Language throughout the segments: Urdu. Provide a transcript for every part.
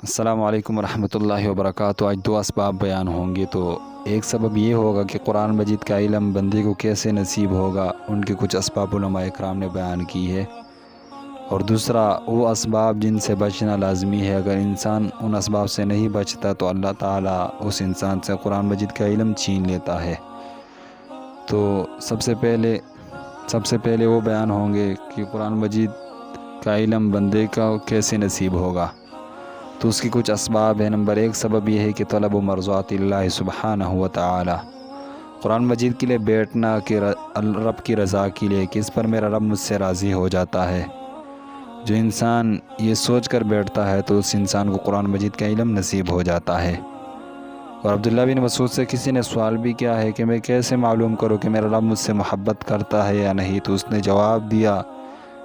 السلام علیکم ورحمۃ اللہ وبرکاتہ۔ آج دو اسباب بیان ہوں گے۔ تو ایک سبب یہ ہوگا کہ قرآن مجید کا علم بندے کو کیسے نصیب ہوگا، ان کے کچھ اسباب علماء اکرام نے بیان کی ہے، اور دوسرا وہ اسباب جن سے بچنا لازمی ہے۔ اگر انسان ان اسباب سے نہیں بچتا تو اللہ تعالیٰ اس انسان سے قرآن مجید کا علم چھین لیتا ہے۔ تو سب سے پہلے وہ بیان ہوں گے کہ قرآن مجید کا علم بندے کا کیسے نصیب ہوگا۔ تو اس کی کچھ اسباب ہیں۔ نمبر ایک سبب یہ ہے کہ طلب و مرضات اللہ سبحانہ و تعالی، قرآن مجید کے لیے بیٹھنا کہ رب کی رضا کے لیے، کہ اس پر میرا رب مجھ سے راضی ہو جاتا ہے۔ جو انسان یہ سوچ کر بیٹھتا ہے تو اس انسان کو قرآن مجید کا علم نصیب ہو جاتا ہے۔ اور عبداللہ بن مسعود سے کسی نے سوال بھی کیا ہے کہ میں کیسے معلوم کروں کہ میرا رب مجھ سے محبت کرتا ہے یا نہیں، تو اس نے جواب دیا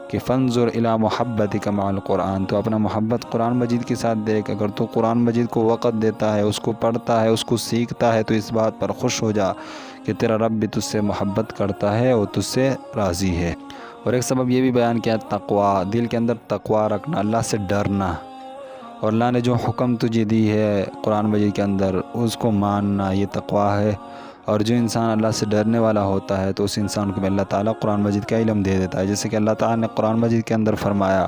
کہ فانظر الی محبتک مع القرآن، تو اپنا محبت قرآن مجید کے ساتھ دیکھ۔ اگر تو قرآن مجید کو وقت دیتا ہے، اس کو پڑھتا ہے، اس کو سیکھتا ہے، تو اس بات پر خوش ہو جا کہ تیرا رب بھی تجھ سے محبت کرتا ہے اور تجھ سے راضی ہے۔ اور ایک سبب یہ بھی بیان کیا، تقوی، دل کے اندر تقوی رکھنا، اللہ سے ڈرنا، اور اللہ نے جو حکم تجھے دی ہے قرآن مجید کے اندر اس کو ماننا، یہ تقوی ہے۔ اور جو انسان اللہ سے ڈرنے والا ہوتا ہے تو اس انسان کو بھی اللہ تعالیٰ قرآن مجید کا علم دے دیتا ہے، جیسے کہ اللہ تعالیٰ نے قرآن مجید کے اندر فرمایا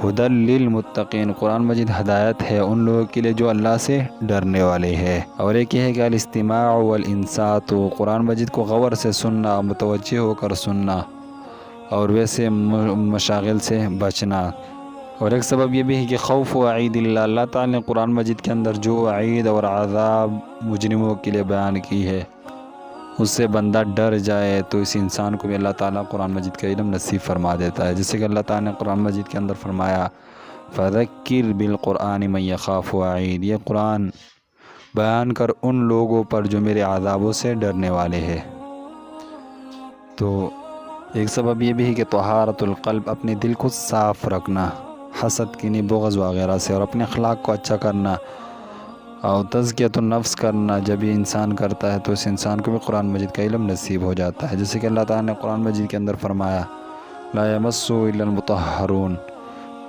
ھدی للمتقین، قرآن مجید ہدایت ہے ان لوگوں کے لیے جو اللہ سے ڈرنے والے ہیں۔ اور ایک یہ ہے کہ الاستماع والانصات، قرآن مجید کو غور سے سننا، متوجہ ہو کر سننا، اور ویسے مشاغل سے بچنا۔ اور ایک سبب یہ بھی ہے کہ خوف و وعید اللہ، اللہ تعالیٰ نے قرآن مجید کے اندر جو وعید اور عذاب مجرموں کے لیے بیان کی ہے اس سے بندہ ڈر جائے تو اس انسان کو بھی اللہ تعالیٰ قرآن مجید کا علم نصیب فرما دیتا ہے، جیسے کہ اللہ تعالیٰ نے قرآن مجید کے اندر فرمایا فذکر بالقرآن من یخاف وعید، یہ قرآن بیان کر ان لوگوں پر جو میرے عذابوں سے ڈرنے والے ہیں۔ تو ایک سبب یہ بھی ہے کہ طہارت القلب، اپنے دل کو صاف رکھنا حسد، کینہ، بغض وغیرہ سے، اور اپنے اخلاق کو اچھا کرنا اور تزکیۃ النفس کرنا۔ جب یہ انسان کرتا ہے تو اس انسان کو بھی قرآن مجید کا علم نصیب ہو جاتا ہے، جیسے کہ اللہ تعالیٰ نے قرآن مجید کے اندر فرمایا لا یمسہ الا المطہرون۔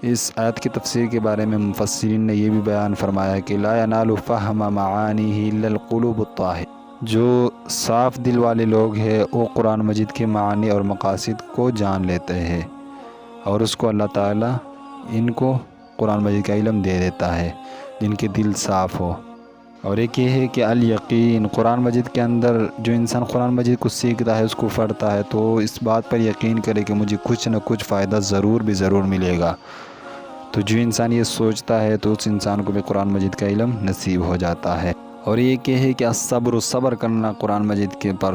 اس آیت کی تفسیر کے بارے میں مفسرین نے یہ بھی بیان فرمایا کہ لا ینال فہم معانیہ الا القلوب الطاہرہ، جو صاف دل والے لوگ ہیں وہ قرآن مجید کے معانی اور مقاصد کو جان لیتے ہیں، اور اس کو اللہ تعالیٰ ان کو قرآن مجید کا علم دے دیتا ہے جن کے دل صاف ہو۔ اور ایک یہ ہے کہ الیقین، قرآن مجید کے اندر جو انسان قرآن مجید کو سیکھتا ہے، اس کو پڑھتا ہے، تو اس بات پر یقین کرے کہ مجھے کچھ نہ کچھ فائدہ ضرور ملے گا۔ تو جو انسان یہ سوچتا ہے تو اس انسان کو بھی قرآن مجید کا علم نصیب ہو جاتا ہے۔ اور ایک یہ ہے کہ صبر کرنا قرآن مجید کے پر،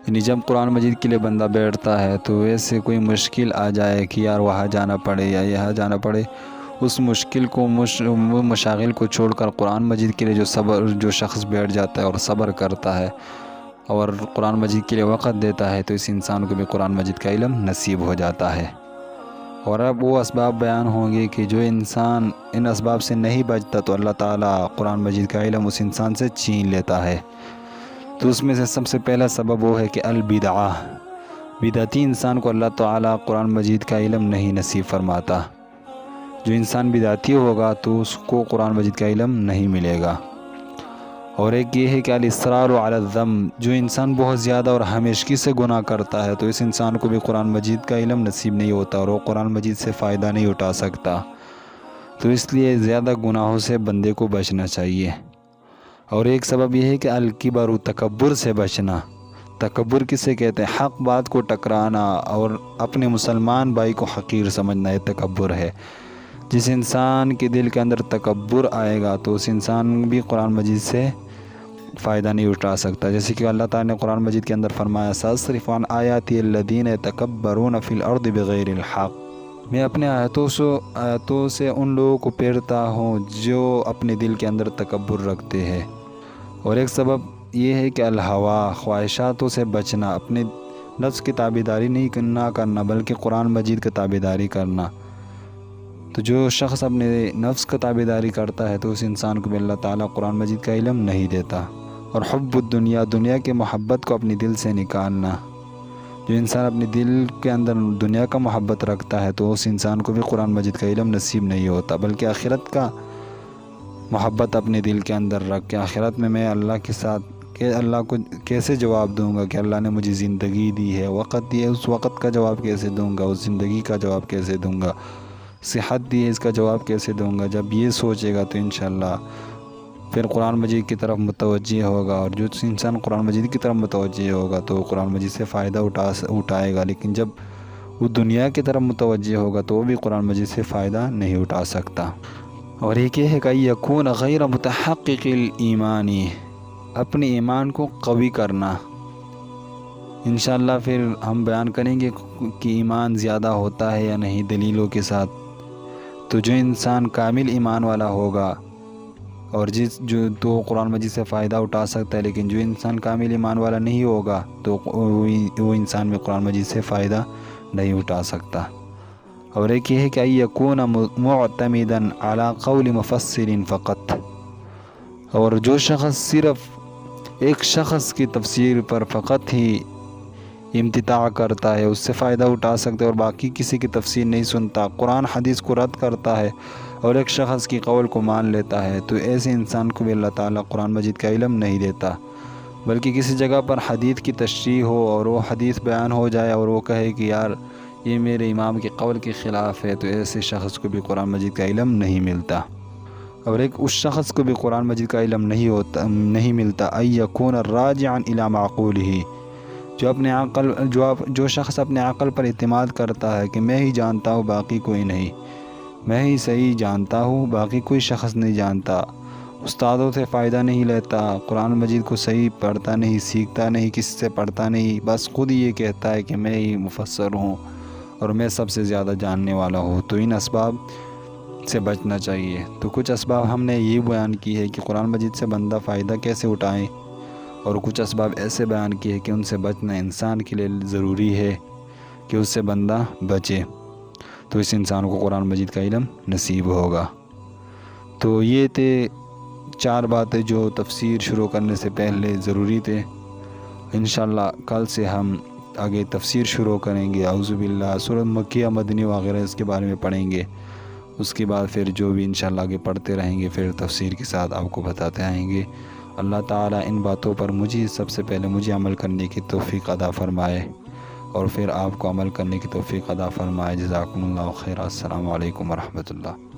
یعنی جب قرآن مجید کے لیے بندہ بیٹھتا ہے تو ایسے کوئی مشکل آ جائے کہ یار وہاں جانا پڑے یا یہاں جانا پڑے، اس مشکل کو مشاغل کو چھوڑ کر قرآن مجید کے لیے جو شخص بیٹھ جاتا ہے اور صبر کرتا ہے اور قرآن مجید کے لیے وقت دیتا ہے تو اس انسان کو بھی قرآن مجید کا علم نصیب ہو جاتا ہے۔ اور اب وہ اسباب بیان ہوں گے کہ جو انسان ان اسباب سے نہیں بچتا تو اللہ تعالیٰ قرآن مجید کا علم اس انسان سے چھین لیتا ہے۔ تو اس میں سے سب سے پہلا سبب وہ ہے کہ البدعہ، بدعتی انسان کو اللہ تعالیٰ قرآن مجید کا علم نہیں نصیب فرماتا۔ جو انسان بدعتی ہوگا تو اس کو قرآن مجید کا علم نہیں ملے گا۔ اور ایک یہ ہے کہ الاصرار علی الذنب، جو انسان بہت زیادہ اور ہمیشگی سے گناہ کرتا ہے تو اس انسان کو بھی قرآن مجید کا علم نصیب نہیں ہوتا اور وہ قرآن مجید سے فائدہ نہیں اٹھا سکتا۔ تو اس لیے زیادہ گناہوں سے بندے کو بچنا چاہیے۔ اور ایک سبب یہ ہے کہ الکبر، تکبر سے بچنا۔ تکبر کسے کہتے ہیں؟ حق بات کو ٹکرانا اور اپنے مسلمان بھائی کو حقیر سمجھنا، یہ تکبر ہے۔ جس انسان کے دل کے اندر تکبر آئے گا تو اس انسان بھی قرآن مجید سے فائدہ نہیں اٹھا سکتا، جیسے کہ اللہ تعالیٰ نے قرآن مجید کے اندر فرمایا سأصرف عن آیاتی الذین یتکبرون فی الارض بغیر الحق، میں اپنے آیاتوں سے ان لوگوں کو پھیرتا ہوں جو اپنے دل کے اندر تکبر رکھتے ہیں۔ اور ایک سبب یہ ہے کہ الہوا، خواہشاتوں سے بچنا، اپنے نفس کی تابعداری نہ کرنا بلکہ قرآن مجید کی تابعداری کرنا۔ تو جو شخص اپنے نفس کا تابعداری کرتا ہے تو اس انسان کو بھی اللہ تعالیٰ قرآن مجید کا علم نہیں دیتا۔ اور حب الدنیا، دنیا کے محبت کو اپنے دل سے نکالنا، جو انسان اپنے دل کے اندر دنیا کا محبت رکھتا ہے تو اس انسان کو بھی قرآن مجید کا علم نصیب نہیں ہوتا بلکہ آخرت کا محبت اپنے دل کے اندر رکھ کے آخرت میں اللہ کے ساتھ کہ اللہ کو کیسے جواب دوں گا کہ اللہ نے مجھے زندگی دی ہے، وقت دی ہے، اس وقت کا جواب کیسے دوں گا، اس زندگی کا جواب کیسے دوں گا، صحت دی ہے، اس کا جواب کیسے دوں گا. جب یہ سوچے گا تو انشاءاللہ پھر قرآن مجید کی طرف متوجہ ہوگا. اور جو انسان قرآن مجید کی طرف متوجہ ہوگا تو قرآن مجید سے فائدہ اٹھائے گا. لیکن جب وہ دنیا کی طرف متوجہ ہوگا تو وہ بھی قرآن مجید سے فائدہ نہیں اٹھا سکتا. اور ایک یہ ہے کہ یکون غیر متحقق الایمانی، اپنے ایمان کو قوی کرنا. انشاءاللہ پھر ہم بیان کریں گے کہ ایمان زیادہ ہوتا ہے یا نہیں دلیلوں کے ساتھ. تو جو انسان کامل ایمان والا ہوگا اور تو قرآن مجید سے فائدہ اٹھا سکتا ہے، لیکن جو انسان کامل ایمان والا نہیں ہوگا تو وہ انسان بھی قرآن مجید سے فائدہ نہیں اٹھا سکتا. اور ایک یہ ہے کہ یکون معتمدا علی قول مفسر فقط، اور جو شخص صرف ایک شخص کی تفسیر پر فقط ہی امتناع کرتا ہے، اس سے فائدہ اٹھا سکتا ہے، اور باقی کسی کی تفسیر نہیں سنتا، قرآن حدیث کو رد کرتا ہے اور ایک شخص کی قول کو مان لیتا ہے، تو ایسے انسان کو بھی اللہ تعالیٰ قرآن مجید کا علم نہیں دیتا. بلکہ کسی جگہ پر حدیث کی تشریح ہو اور وہ حدیث بیان ہو جائے اور وہ کہے کہ یار یہ میرے امام کی قول کے خلاف ہے، تو ایسے شخص کو بھی قرآن مجید کا علم نہیں ملتا. اور ایک اس شخص کو بھی قرآن مجید کا علم نہیں ملتا یکون راجعا الی معقولہ، جو شخص اپنے عقل پر اعتماد کرتا ہے کہ میں ہی جانتا ہوں باقی کوئی نہیں، میں ہی صحیح جانتا ہوں باقی کوئی شخص نہیں جانتا، استادوں سے فائدہ نہیں لیتا، قرآن مجید کو صحیح پڑھتا نہیں، سیکھتا نہیں، کسی سے پڑھتا نہیں، بس خود یہ کہتا ہے کہ میں ہی مفسر ہوں اور میں سب سے زیادہ جاننے والا ہوں. تو ان اسباب سے بچنا چاہیے. تو کچھ اسباب ہم نے یہ بیان کی ہے کہ قرآن مجید سے بندہ فائدہ کیسے اٹھائیں، اور کچھ اسباب ایسے بیان کیے کہ ان سے بچنا انسان کے لیے ضروری ہے کہ اس سے بندہ بچے، تو اس انسان کو قرآن مجید کا علم نصیب ہوگا. تو یہ تھے 4 باتیں جو تفسیر شروع کرنے سے پہلے ضروری تھے. انشاءاللہ کل سے ہم آگے تفسیر شروع کریں گے. اعوذ باللہ سورۃ مکیہ مدنی وغیرہ اس کے بارے میں پڑھیں گے. اس کے بعد پھر جو بھی انشاءاللہ آگے پڑھتے رہیں گے، پھر تفسیر کے ساتھ آپ کو بتاتے آئیں گے. اللہ تعالیٰ ان باتوں پر سب سے پہلے مجھے عمل کرنے کی توفیق عطا فرمائے، اور پھر آپ کو عمل کرنے کی توفیق عطا فرمائے. جزاکم اللہ خیر. السلام علیکم ورحمۃ اللہ.